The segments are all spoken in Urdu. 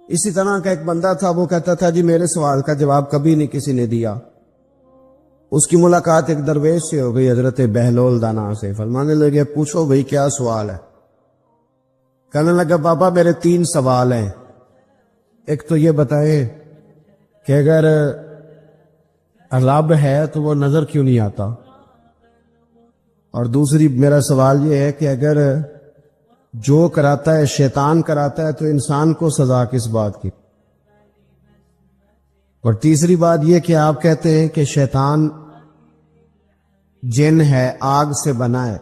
اسی طرح کا ایک بندہ تھا، وہ کہتا تھا جی میرے سوال کا جواب کبھی نہیں کسی نے دیا۔ اس کی ملاقات ایک درویش سے ہو گئی، حضرت بہلول دانا سے۔ فرمانے لگے پوچھو بھئی کیا سوال ہے؟ کہنے لگا بابا میرے 3 سوال ہیں۔ ایک تو یہ بتائیں کہ اگر رب ہے تو وہ نظر کیوں نہیں آتا، اور دوسری میرا سوال یہ ہے کہ اگر جو کراتا ہے شیطان کراتا ہے تو انسان کو سزا کس بات کی؟ اور تیسری بات یہ کہ آپ کہتے ہیں کہ شیطان جن ہے، آگ سے بنا ہے،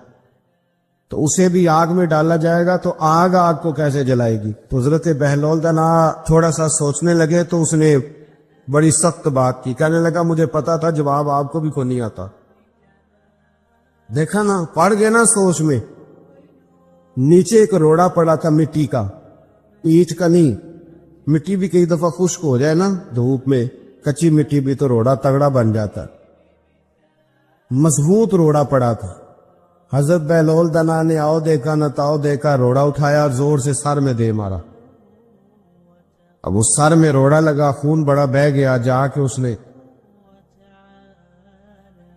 تو اسے بھی آگ میں ڈالا جائے گا تو آگ کو کیسے جلائے گی؟ تو حضرت بہلول دانا تھوڑا سا سوچنے لگے تو اس نے بڑی سخت بات کی، کہنے لگا مجھے پتا تھا جواب آپ کو بھی کوئی نہیں آتا۔ دیکھا نا، پڑ گئے نا سوچ میں۔ نیچے ایک روڑا پڑا تھا مٹی کا، اینٹ کا نہیں۔ مٹی بھی کئی دفعہ خشک ہو جائے نا دھوپ میں، کچی مٹی بھی تو روڑا تگڑا بن جاتا ہے۔ مضبوط روڑا پڑا تھا۔ حضرت بہلول دانا نے آؤ دیکھا نہ تاؤ دیکھا، روڑا اٹھایا اور زور سے سر میں دے مارا۔ اب اس سر میں روڑا لگا، خون بڑا بہہ گیا۔ جا کے اس نے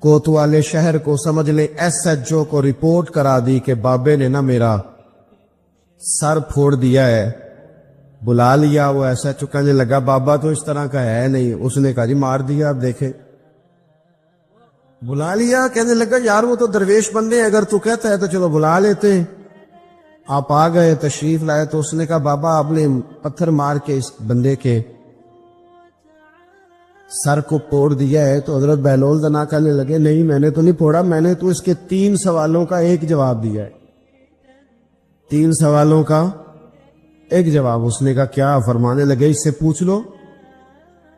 کوتوالے شہر کو، سمجھ لیں SHO کو رپورٹ کرا دی کہ بابے نے نا میرا سر پھوڑ دیا ہے۔ بلا لیا، وہ SHO کہنے لگا بابا تو اس طرح کا ہے نہیں۔ اس نے کہا جی مار دیا، اب دیکھیں۔ بلا لیا، کہنے لگا یار وہ تو درویش بندے ہیں، اگر تو کہتا ہے تو چلو بلا لیتے ہیں۔ آپ آ گئے، تشریف لائے، تو اس نے کہا بابا آپ نے پتھر مار کے اس بندے کے سر کو پھوڑ دیا ہے۔ تو حضرت بہلول دانا کہنے لگے نہیں میں نے تو نہیں پھوڑا، میں نے تو اس کے 3 سوالوں کا ایک جواب دیا ہے۔ 3 سوالوں کا ایک جواب۔ اس نے کہا کیا؟ فرمانے لگے اس سے پوچھ لو۔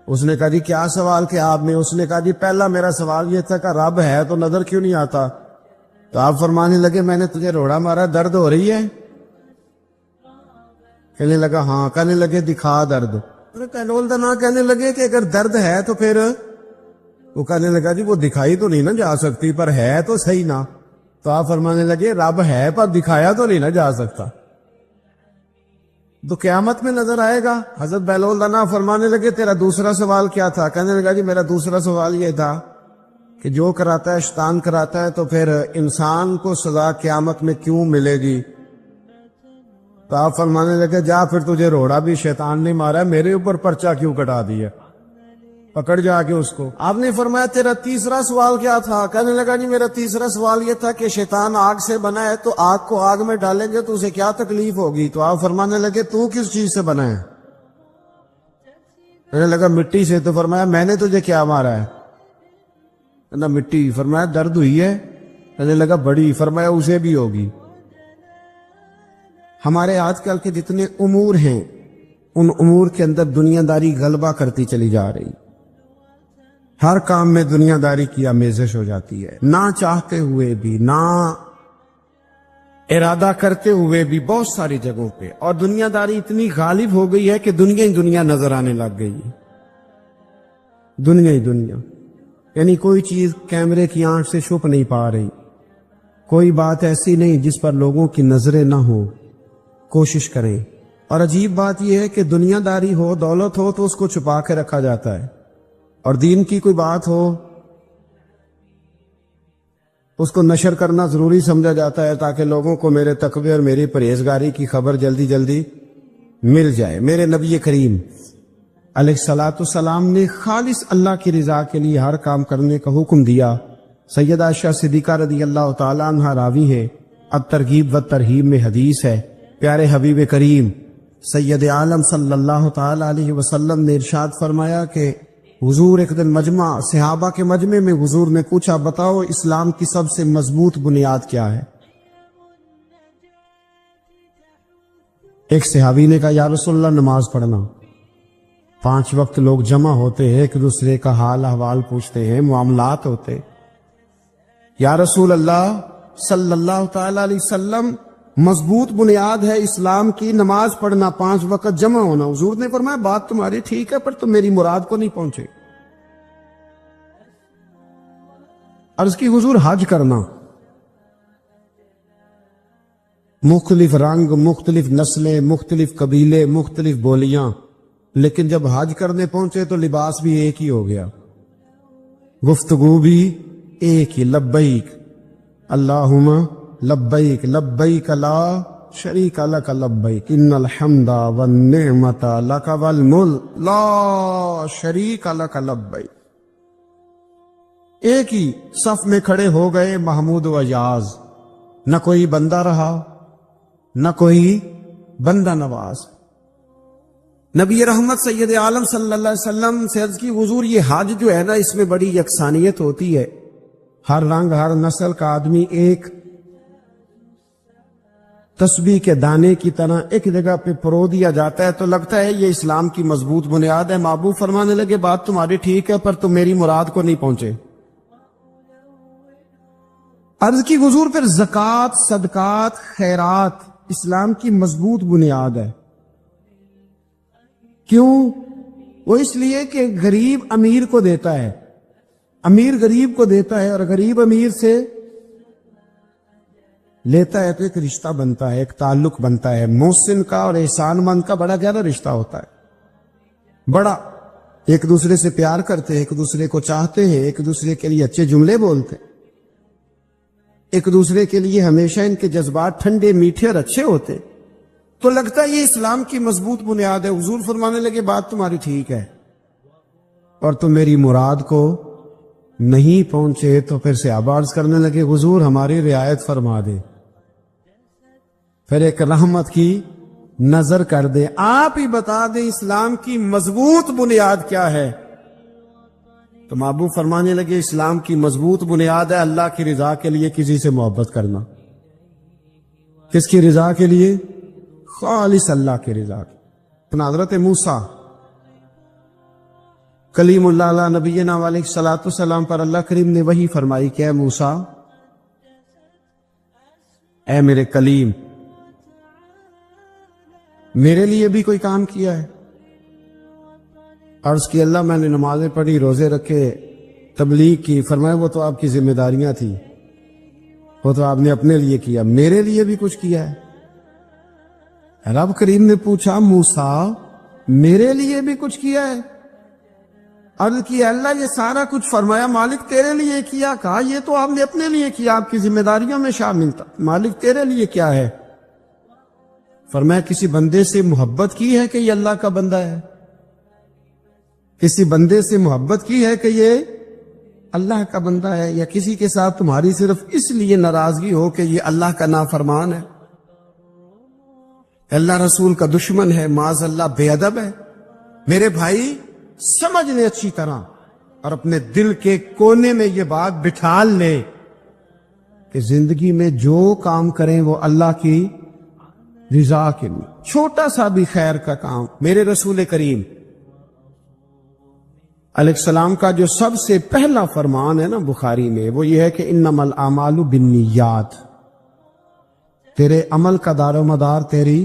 اس نے کہا جی کیا سوال کیا آپ نے؟ اس نے کہا جی پہلا میرا سوال یہ تھا کہ رب ہے تو نظر کیوں نہیں آتا؟ تو آپ فرمانے لگے میں نے تجھے روڑا مارا، درد ہو رہی ہے؟ کہنے لگا ہاں۔ کہنے لگے دکھا درد۔ بہلول دانا کہنے لگے کہ اگر درد ہے تو پھر، وہ کہنے لگا جی وہ دکھائی تو نہیں نا جا سکتی، پر ہے تو صحیح نا۔ تو آپ فرمانے لگے رب ہے پر دکھایا تو نہیں نا جا سکتا، تو قیامت میں نظر آئے گا۔ حضرت بہلول دانا فرمانے لگے تیرا دوسرا سوال کیا تھا؟ کہنے لگا جی میرا دوسرا سوال یہ تھا کہ جو کراتا ہے شیطان کراتا ہے تو پھر انسان کو سزا قیامت میں کیوں ملے گی؟ تو آپ فرمانے لگے جا پھر تجھے روڑا بھی شیطان نے مارا ہے، میرے اوپر پرچہ کیوں کٹا دیا؟ پکڑ جا کے اس کو۔ آپ نے فرمایا تیرا تیسرا سوال کیا تھا؟ کہنے لگا جی میرا تیسرا سوال یہ تھا کہ شیطان آگ سے بنا ہے تو آگ کو آگ میں ڈالیں گے تو اسے کیا تکلیف ہوگی؟ تو آپ فرمانے لگے تو کس چیز سے بنا ہے؟ کہنے لگا مٹی سے۔ تو فرمایا میں نے تجھے کیا مارا ہے؟ کہنا مٹی۔ فرمایا درد ہوئی ہے؟ کہنے لگا بڑی۔ فرمایا اسے بھی ہوگی۔ ہمارے آج کل کے جتنے امور ہیں ان امور کے اندر دنیا داری غلبہ کرتی چلی جا رہی، ہر کام میں دنیا داری کی آمیزش ہو جاتی ہے، نہ چاہتے ہوئے بھی، نہ ارادہ کرتے ہوئے بھی، بہت ساری جگہوں پہ۔ اور دنیا داری اتنی غالب ہو گئی ہے کہ دنیا ہی دنیا نظر آنے لگ گئی ہے، دنیا ہی دنیا، یعنی کوئی چیز کیمرے کی آنکھ سے چھپ نہیں پا رہی، کوئی بات ایسی نہیں جس پر لوگوں کی نظریں نہ ہو، کوشش کریں۔ اور عجیب بات یہ ہے کہ دنیا داری ہو، دولت ہو تو اس کو چھپا کے رکھا جاتا ہے، اور دین کی کوئی بات ہو اس کو نشر کرنا ضروری سمجھا جاتا ہے تاکہ لوگوں کو میرے تقوی اور میری پرہیزگاری کی خبر جلدی جلدی مل جائے۔ میرے نبی کریم علیہ الصلوۃ والسلام نے خالص اللہ کی رضا کے لیے ہر کام کرنے کا حکم دیا۔ سیدہ عائشہ صدیقہ رضی اللہ تعالیٰ عنہ راوی ہے، الترغیب والترہیب میں حدیث ہے، پیارے حبیب کریم سید عالم صلی اللہ تعالیٰ علیہ وسلم نے ارشاد فرمایا کہ حضور ایک دن مجمع صحابہ کے مجمع میں حضور نے پوچھا بتاؤ اسلام کی سب سے مضبوط بنیاد کیا ہے؟ ایک صحابی نے کہا یا رسول اللہ نماز پڑھنا۔ 5 وقت لوگ جمع ہوتے ہیں، ایک دوسرے کا حال احوال پوچھتے ہیں، معاملات ہوتے۔ یا رسول اللہ صلی اللہ تعالی علیہ وسلم مضبوط بنیاد ہے اسلام کی نماز پڑھنا، 5 وقت جمع ہونا۔ حضور نے فرمایا بات تمہاری ٹھیک ہے پر تم میری مراد کو نہیں پہنچے۔ عرض کی حضور حج کرنا، مختلف رنگ، مختلف نسلیں، مختلف قبیلے، مختلف بولیاں، لیکن جب حج کرنے پہنچے تو لباس بھی ایک ہی ہو گیا، گفتگو بھی ایک ہی، لبیک اللہم لبیک لبیک لا شریک لک لبیک ان الحمد والنعمت لک والملک لا شریک لک لبیک۔ ایک ہی صف میں کھڑے ہو گئے محمود و اجاز، نہ کوئی بندہ رہا نہ کوئی بندہ نواز۔ نبی رحمت سید عالم صلی اللہ علیہ وسلم سے عرض کی حضور یہ حج جو ہے نا اس میں بڑی یکسانیت ہوتی ہے، ہر رنگ ہر نسل کا آدمی ایک تسبیح کے دانے کی طرح ایک جگہ پہ پرو دیا جاتا ہے، تو لگتا ہے یہ اسلام کی مضبوط بنیاد ہے۔ محبوب فرمانے لگے بات تمہاری ٹھیک ہے پر تم میری مراد کو نہیں پہنچے۔ عرض کی حضور پھر زکوٰۃ صدقات خیرات اسلام کی مضبوط بنیاد ہے، کیوں؟ وہ اس لیے کہ غریب امیر کو دیتا ہے، امیر غریب کو دیتا ہے، اور غریب امیر سے لیتا ہے تو ایک رشتہ بنتا ہے، ایک تعلق بنتا ہے۔ محسن کا اور احسان مند کا بڑا گہرا رشتہ ہوتا ہے، بڑا ایک دوسرے سے پیار کرتے ہیں، ایک دوسرے کو چاہتے ہیں، ایک دوسرے کے لیے اچھے جملے بولتے ہیں، ایک دوسرے کے لیے ہمیشہ ان کے جذبات ٹھنڈے میٹھے اور اچھے ہوتے، تو لگتا ہے یہ اسلام کی مضبوط بنیاد ہے۔ حضور فرمانے لگے بات تمہاری ٹھیک ہے اور تم میری مراد کو نہیں پہنچے، تو پھر صحابہ عرض کرنے لگے حضور ہماری رعایت فرما دے، پھر ایک رحمت کی نظر کر دے، آپ ہی بتا دیں اسلام کی مضبوط بنیاد کیا ہے۔ تو محبوب فرمانے لگے اسلام کی مضبوط بنیاد ہے اللہ کی رضا کے لیے کسی سے محبت کرنا۔ کس کی رضا کے لیے؟ خالص اللہ کی رضا کی۔ حضرت موسیٰ کلیم اللہ علیہ نبینا علیہ الصلوۃ والسلام پر اللہ کریم نے وحی فرمائی کہ اے موسیٰ، اے میرے کلیم، میرے لیے بھی کوئی کام کیا ہے؟ عرض کی اللہ میں نے نمازیں پڑھی، روزے رکھے، تبلیغ کی۔ فرمایا وہ تو آپ کی ذمہ داریاں تھیں، وہ تو آپ نے اپنے لیے کیا، میرے لیے بھی کچھ کیا ہے؟ رب کریم نے پوچھا موسیٰ میرے لیے بھی کچھ کیا ہے؟ عرض کی اللہ یہ سارا کچھ، فرمایا مالک تیرے لیے کیا، کہا یہ تو آپ نے اپنے لیے کیا، آپ کی ذمہ داریوں میں شامل تھا، مالک تیرے لیے کیا ہے؟ فرمایا کسی بندے سے محبت کی ہے کہ یہ اللہ کا بندہ ہے، کسی بندے سے محبت کی ہے کہ یہ اللہ کا بندہ ہے، یا کسی کے ساتھ تمہاری صرف اس لیے ناراضگی ہو کہ یہ اللہ کا نافرمان ہے، اللہ رسول کا دشمن ہے، معاذ اللہ بے ادب ہے؟ میرے بھائی سمجھ لے اچھی طرح اور اپنے دل کے کونے میں یہ بات بٹھا لے کہ زندگی میں جو کام کریں وہ اللہ کی رضا کے لیے، چھوٹا سا بھی خیر کا کام۔ میرے رسول کریم علیہ السلام کا جو سب سے پہلا فرمان ہے نا بخاری میں، وہ یہ ہے کہ انما الاعمال بالنیات، تیرے عمل کا دار و مدار تیری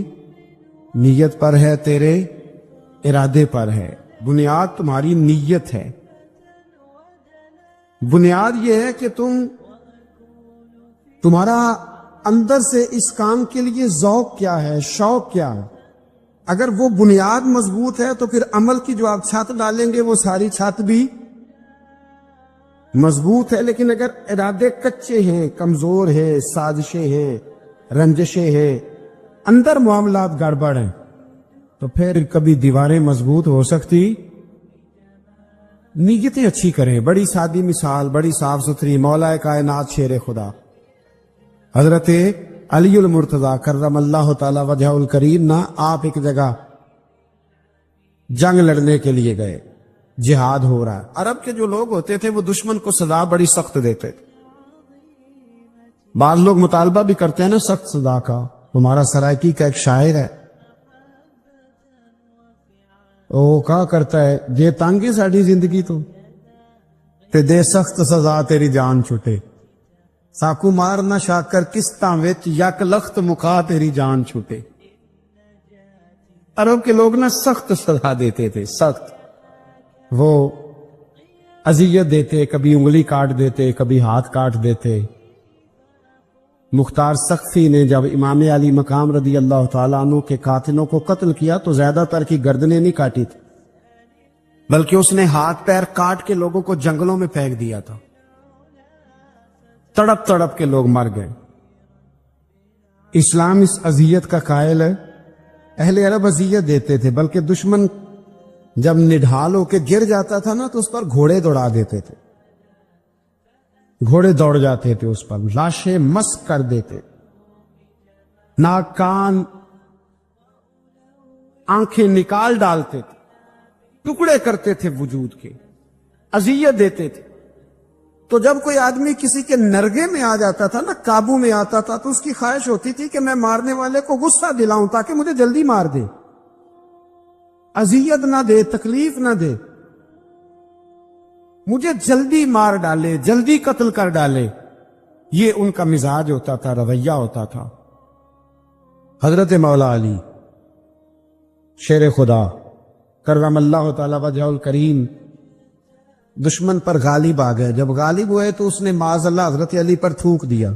نیت پر ہے، تیرے ارادے پر ہے، بنیاد تمہاری نیت ہے۔ بنیاد یہ ہے کہ تمہارا اندر سے اس کام کے لیے ذوق کیا ہے، شوق کیا ہے۔ اگر وہ بنیاد مضبوط ہے تو پھر عمل کی جو آپ چھت ڈالیں گے وہ ساری چھت بھی مضبوط ہے، لیکن اگر ارادے کچے ہیں، کمزور ہیں، سازشیں ہیں، رنجشیں ہیں، اندر معاملات گڑبڑ ہیں، تو پھر کبھی دیواریں مضبوط ہو سکتی۔ نیتیں اچھی کریں، بڑی سادی مثال، بڑی صاف ستھری، مولا کائنات شیر خدا حضرت علی المرتضیٰ کرم اللہ تعالی وجہ الکریم نا، آپ ایک جگہ جنگ لڑنے کے لیے گئے، جہاد ہو رہا ہے۔ عرب کے جو لوگ ہوتے تھے وہ دشمن کو سزا بڑی سخت دیتے تھے، بعض لوگ مطالبہ بھی کرتے ہیں نا سخت سزا کا۔ ہمارا سرائکی کا ایک شاعر ہے، وہ کہا کرتا ہے جے تانگی ساڑی زندگی تو تے دے سخت سزا تیری جان چھٹے، ساکو مار نہ شاکر کستاں وچ یک لخت مکا تیری جان چھوٹے۔ عرب کے لوگ نا سخت سزا دیتے تھے، سخت، وہ اذیت دیتے، کبھی انگلی کاٹ دیتے، کبھی ہاتھ کاٹ دیتے، مختار سقفی نے جب امام علی مقام رضی اللہ تعالیٰ عنہ کے قاتلوں کو قتل کیا تو زیادہ تر کی گردنیں نہیں کاٹی تھی، بلکہ اس نے ہاتھ پیر کاٹ کے لوگوں کو جنگلوں میں پھینک دیا تھا، تڑپ تڑپ کے لوگ مر گئے۔ اسلام اس اذیت کا قائل ہے۔ اہل عرب اذیت دیتے تھے، بلکہ دشمن جب نڈھال ہو کے گر جاتا تھا نا تو اس پر گھوڑے دوڑا دیتے تھے، گھوڑے دوڑ جاتے تھے اس پر، لاشیں مسک کر دیتے، ناک کان آنکھیں نکال ڈالتے تھے، ٹکڑے کرتے تھے وجود کے، اذیت دیتے تھے۔ تو جب کوئی آدمی کسی کے نرگے میں آ جاتا تھا نا، قابو میں آتا تھا، تو اس کی خواہش ہوتی تھی کہ میں مارنے والے کو غصہ دلاؤں تاکہ مجھے جلدی مار دے، اذیت نہ دے، تکلیف نہ دے، مجھے جلدی مار ڈالے، جلدی قتل کر ڈالے۔ یہ ان کا مزاج ہوتا تھا، رویہ ہوتا تھا۔ حضرت مولا علی شیر خدا کرم اللہ تعالی وجہ الکریم دشمن پر غالب آ گئے۔ جب غالب ہوئے تو اس نے معاذ اللہ حضرت علی پر تھوک دیا۔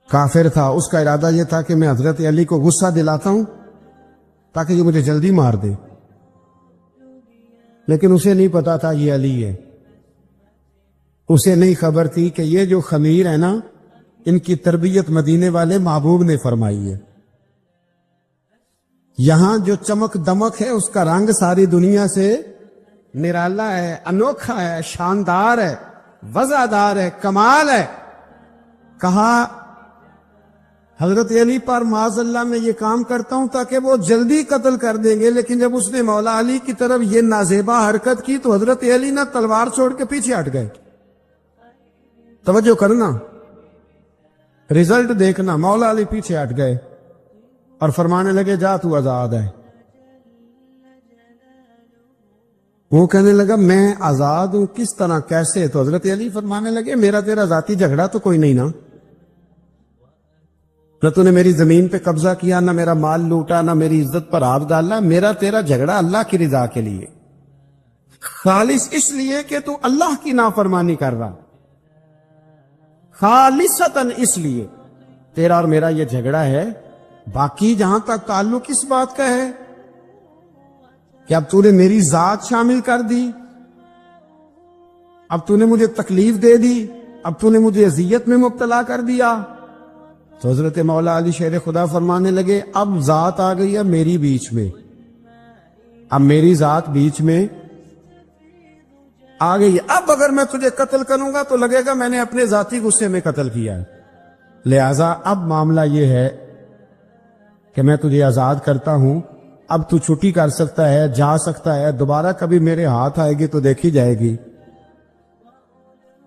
کافر تھا، اس کا ارادہ یہ تھا کہ میں حضرت علی کو غصہ دلاتا ہوں تاکہ یہ مجھے جلدی مار دے، لیکن اسے نہیں پتا تھا یہ علی ہے، اسے نہیں خبر تھی کہ یہ جو خمیر ہے نا، ان کی تربیت مدینے والے محبوب نے فرمائی ہے۔ یہاں جو چمک دمک ہے اس کا رنگ ساری دنیا سے نرالا ہے، انوکھا ہے، شاندار ہے، وزادار ہے، کمال ہے۔ کہا حضرت علی پر معاذ اللہ میں یہ کام کرتا ہوں تاکہ وہ جلدی قتل کر دیں گے، لیکن جب اس نے مولا علی کی طرف یہ نازیبا حرکت کی تو حضرت علی نہ تلوار چھوڑ کے پیچھے ہٹ گئے۔ توجہ کرنا، رزلٹ دیکھنا، مولا علی پیچھے ہٹ گئے اور فرمانے لگے جا تو آزاد ہے۔ وہ کہنے لگا میں آزاد ہوں، کس طرح، کیسے؟ تو حضرت علی فرمانے لگے میرا تیرا ذاتی جھگڑا تو کوئی نہیں نا، نہ تو نے میری زمین پہ قبضہ کیا، نہ میرا مال لوٹا، نہ میری عزت پر ہاتھ ڈالا۔ میرا تیرا جھگڑا اللہ کی رضا کے لیے، خالص اس لیے کہ تو اللہ کی نافرمانی کر رہا، خالصتاً اس لیے تیرا اور میرا یہ جھگڑا ہے۔ باقی جہاں تک تعلق اس بات کا ہے کہ اب تو نے میری ذات شامل کر دی، اب تو نے مجھے تکلیف دے دی، اب تو نے مجھے اذیت میں مبتلا کر دیا۔ تو حضرت مولا علی شیر خدا فرمانے لگے اب ذات آ گئی ہے میری بیچ میں، اب میری ذات بیچ میں آ گئی ہے، اب اگر میں تجھے قتل کروں گا تو لگے گا میں نے اپنے ذاتی غصے میں قتل کیا ہے، لہذا اب معاملہ یہ ہے کہ میں تجھے آزاد کرتا ہوں، اب تو چھٹی کر سکتا ہے، جا سکتا ہے، دوبارہ کبھی میرے ہاتھ آئے گی تو دیکھی جائے گی۔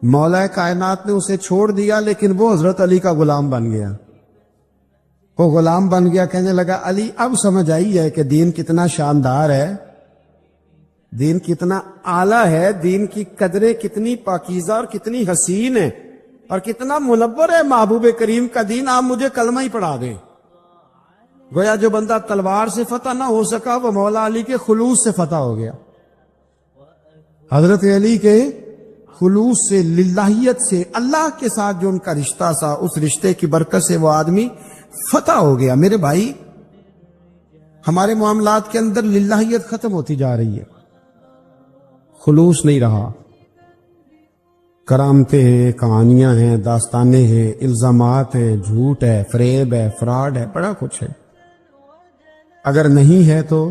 مولا کائنات نے اسے چھوڑ دیا، لیکن وہ حضرت علی کا غلام بن گیا، وہ غلام بن گیا۔ کہنے لگا علی اب سمجھ آئی ہے کہ دین کتنا شاندار ہے، دین کتنا اعلیٰ ہے، دین کی قدریں کتنی پاکیزہ اور کتنی حسین ہے، اور کتنا منور ہے محبوب کریم کا دین، آپ مجھے کلمہ ہی پڑھا دیں۔ گویا جو بندہ تلوار سے فتح نہ ہو سکا وہ مولا علی کے خلوص سے فتح ہو گیا۔ حضرت علی کے خلوص سے، للہیت سے، اللہ کے ساتھ جو ان کا رشتہ تھا، اس رشتے کی برکت سے وہ آدمی فتح ہو گیا۔ میرے بھائی، ہمارے معاملات کے اندر للہیت ختم ہوتی جا رہی ہے، خلوص نہیں رہا، کرامتیں ہیں، کہانیاں ہیں، داستانیں ہیں، الزامات ہیں، جھوٹ ہے، فریب ہے، فراڈ ہے، بڑا کچھ ہے۔ اگر نہیں ہے تو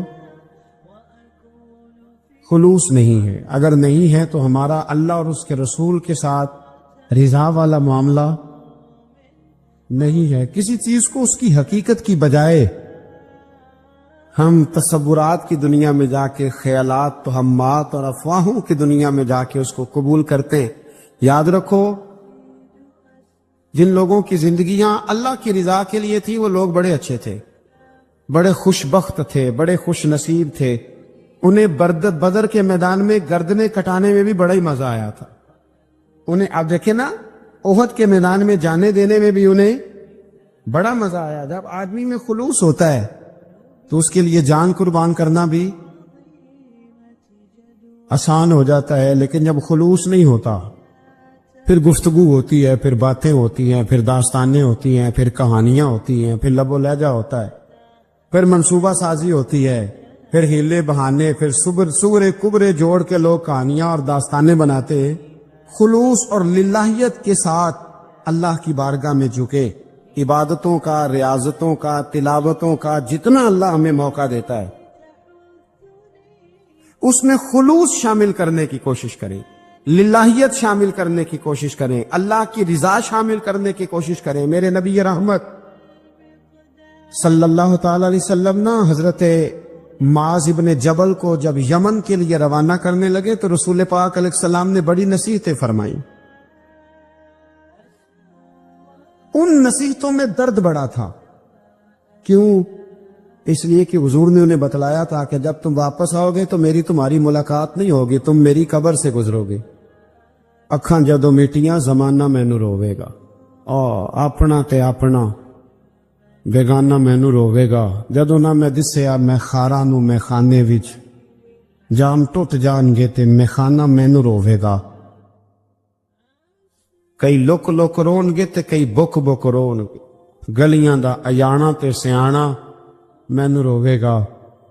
خلوص نہیں ہے، اگر نہیں ہے تو ہمارا اللہ اور اس کے رسول کے ساتھ رضا والا معاملہ نہیں ہے۔ کسی چیز کو اس کی حقیقت کی بجائے ہم تصورات کی دنیا میں جا کے، خیالات، توہمات اور افواہوں کی دنیا میں جا کے اس کو قبول کرتے ہیں۔ یاد رکھو، جن لوگوں کی زندگیاں اللہ کی رضا کے لیے تھی وہ لوگ بڑے اچھے تھے، بڑے خوش بخت تھے، بڑے خوش نصیب تھے۔ انہیں بدر کے میدان میں گردنیں کٹانے میں بھی بڑا ہی مزہ آیا تھا انہیں۔ اب دیکھیں نا، احد کے میدان میں جانے دینے میں بھی انہیں بڑا مزہ آیا۔ جب آدمی میں خلوص ہوتا ہے تو اس کے لیے جان قربان کرنا بھی آسان ہو جاتا ہے، لیکن جب خلوص نہیں ہوتا پھر گفتگو ہوتی ہے، پھر باتیں ہوتی ہیں، پھر داستانیں ہوتی ہیں، پھر کہانیاں ہوتی ہیں، پھر لب و لہجہ ہوتا ہے، پھر منصوبہ سازی ہوتی ہے، پھر ہیلے بہانے، پھر سغرے کبرے جوڑ کے لوگ کہانیاں اور داستانیں بناتے ہیں۔ خلوص اور للہیت کے ساتھ اللہ کی بارگاہ میں جھکے، عبادتوں کا، ریاضتوں کا، تلاوتوں کا جتنا اللہ ہمیں موقع دیتا ہے اس میں خلوص شامل کرنے کی کوشش کریں، للہیت شامل کرنے کی کوشش کریں، اللہ کی رضا شامل کرنے کی کوشش کریں۔ میرے نبی رحمت صلی اللہ تعالی علیہ وسلم نا حضرت معاذ ابن جبل کو جب یمن کے لیے روانہ کرنے لگے تو رسول پاک علیہ السلام نے بڑی نصیحتیں فرمائیں۔ ان نصیحتوں میں درد بڑا تھا، کیوں؟ اس لیے کہ حضور نے انہیں بتلایا تھا کہ جب تم واپس آؤ گے تو میری تمہاری ملاقات نہیں ہوگی، تم میری قبر سے گزرو گے۔ اکھاں جدوں میٹیاں زمانہ مینوں روے گا، اپنا تے اپنا بیگانہ مینوں روے گا، جدوں نہ میں دسیا میں خاراں نوں میں خانے وچ، جام ٹوٹ جان گے تے میں خانہ مینوں روے گا۔ کئی لک لک رون گے تے کئی بک بک رون گے، گلیاں دا اجانا تے سیانا مینوں روے گا۔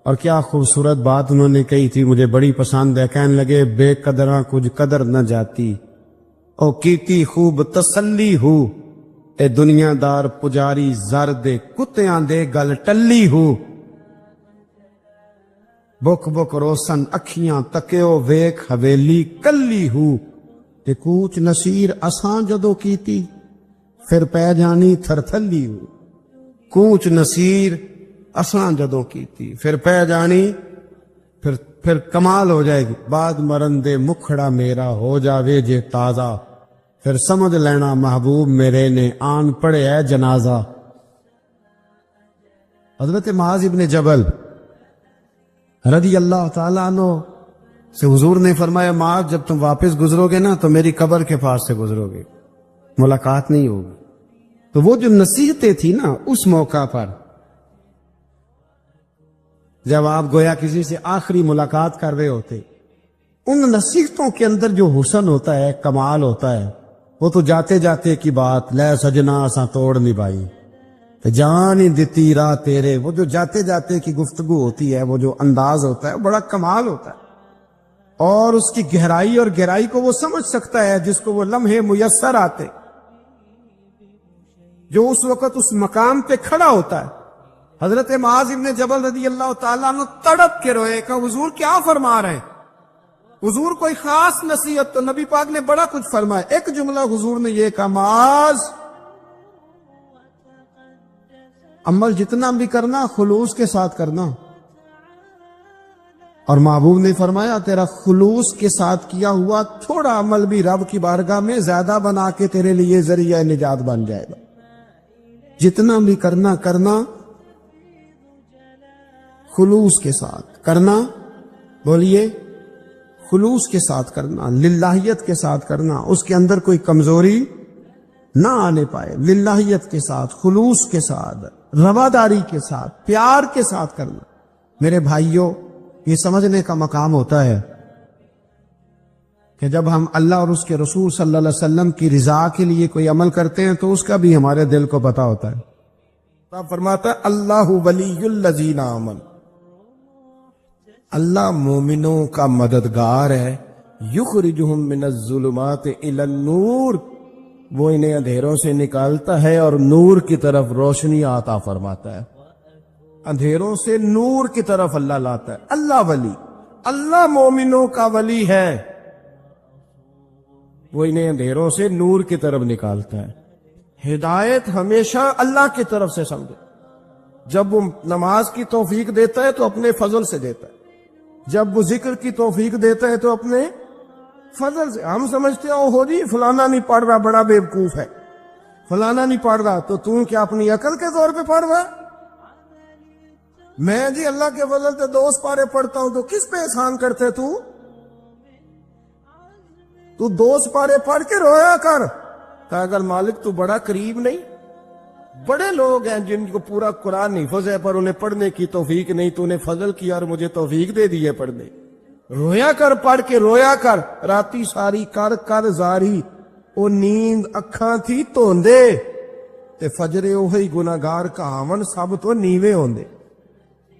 اور کیا خوبصورت بات انہوں نے کہی تھی، مجھے بڑی پسند ہے، کہنے لگے بے قدراں کچھ قدر نہ جاتی، او کیتی خوب تسلی ہو، اے دنیا دار پجاری زر دے کتیاں دے گل ٹلی ہو۔ بک بک روسن اکھیاں تکیو ویکھ حویلی کلی ہو، تے کوچ نصیر اساں جدو کیتی پھر پہ جانی تھرتھلی ہو۔ کوچ نصیر اساں جدو کیتی پھر پہ جانی، پھر کمال ہو جائے گی۔ بعد مرن دے مکھڑا میرا ہو جاوے جے تازہ، پھر سمجھ لینا محبوب میرے نے آن پڑے ہے جنازہ۔ حضرت معاذ ابن جبل رضی اللہ تعالیٰ عنہ سے حضور نے فرمایا، معاذ جب تم واپس گزرو گے نا تو میری قبر کے پاس سے گزرو گے، ملاقات نہیں ہوگی۔ تو وہ جو نصیحتیں تھی نا اس موقع پر، جب آپ گویا کسی سے آخری ملاقات کر رہے ہوتے، ان نصیحتوں کے اندر جو حسن ہوتا ہے، کمال ہوتا ہے، وہ تو جاتے جاتے کی بات، لے سجنا اساں توڑ نبھائی جان ہی دتی راہ تیرے، وہ جو جاتے جاتے کی گفتگو ہوتی ہے، وہ جو انداز ہوتا ہے، بڑا کمال ہوتا ہے۔ اور اس کی گہرائی اور گہرائی کو وہ سمجھ سکتا ہے جس کو وہ لمحے میسر آتے، جو اس وقت اس مقام پہ کھڑا ہوتا ہے۔ حضرت معاذ ابن جبل رضی اللہ تعالیٰ عنہ تڑپ کے روئے کہ حضور کیا فرما رہے ہیں؟ حضور کوئی خاص نصیحت تو نبی پاک نے بڑا کچھ فرمایا، ایک جملہ حضور نے یہ کہا، معاذ عمل جتنا بھی کرنا خلوص کے ساتھ کرنا۔ اور محبوب نے فرمایا تیرا خلوص کے ساتھ کیا ہوا تھوڑا عمل بھی رب کی بارگاہ میں زیادہ بنا کے تیرے لیے ذریعہ نجات بن جائے گا۔ جتنا بھی کرنا خلوص کے ساتھ کرنا، بولیے خلوص کے ساتھ کرنا، للہیت کے ساتھ کرنا، اس کے اندر کوئی کمزوری نہ آنے پائے، للہیت کے ساتھ، خلوص کے ساتھ، رواداری کے ساتھ، پیار کے ساتھ کرنا۔ میرے بھائیوں، یہ سمجھنے کا مقام ہوتا ہے کہ جب ہم اللہ اور اس کے رسول صلی اللہ علیہ وسلم کی رضا کے لیے کوئی عمل کرتے ہیں تو اس کا بھی ہمارے دل کو پتا ہوتا ہے۔ آپ فرماتا ہے اللہ ولی الذین آمنوا، اللہ مومنوں کا مددگار ہے، یخرجہم من الظلمات الی النور، وہ انہیں اندھیروں سے نکالتا ہے اور نور کی طرف روشنی عطا فرماتا ہے۔ اندھیروں سے نور کی طرف اللہ لاتا ہے۔ اللہ ولی، اللہ مومنوں کا ولی ہے، وہ انہیں اندھیروں سے نور کی طرف نکالتا ہے۔ ہدایت ہمیشہ اللہ کی طرف سے سمجھے، جب وہ نماز کی توفیق دیتا ہے تو اپنے فضل سے دیتا ہے، جب وہ ذکر کی توفیق دیتا ہے تو اپنے فضل سے۔ ہم سمجھتے ہیں ہو جی فلانا نہیں پڑھ رہا بڑا بیوقوف ہے، فلانا نہیں پڑھ رہا تو کیا اپنی عقل کے طور پہ پڑھ رہا؟ میں جی اللہ کے فضل سے 2 پارے پڑھتا ہوں تو کس پہ احسان کرتے تو 2 پارے پڑھ کے رویا کر کہ اگر مالک تو بڑا قریب نہیں۔ بڑے لوگ ہیں جن کو پورا قرآن حفظ ہے پر انہیں پڑھنے کی توفیق نہیں، تو انہیں فضل کیا اور مجھے توفیق دے دی ہے پڑھنے۔ رویا کر، پڑھ کے رویا کر، راتی ساری کر زاری، ਉਹ ਨੀਂਦ ਅੱਖਾਂ ਥੀ ਧੋਂਦੇ ਤੇ ਫਜਰੇ ਉਹੀ ਗੁਨਾਹਗਾਰ ਕਹਾਵਨ ਸਭ ਤੋਂ ਨੀਵੇਂ ਹੁੰਦੇ।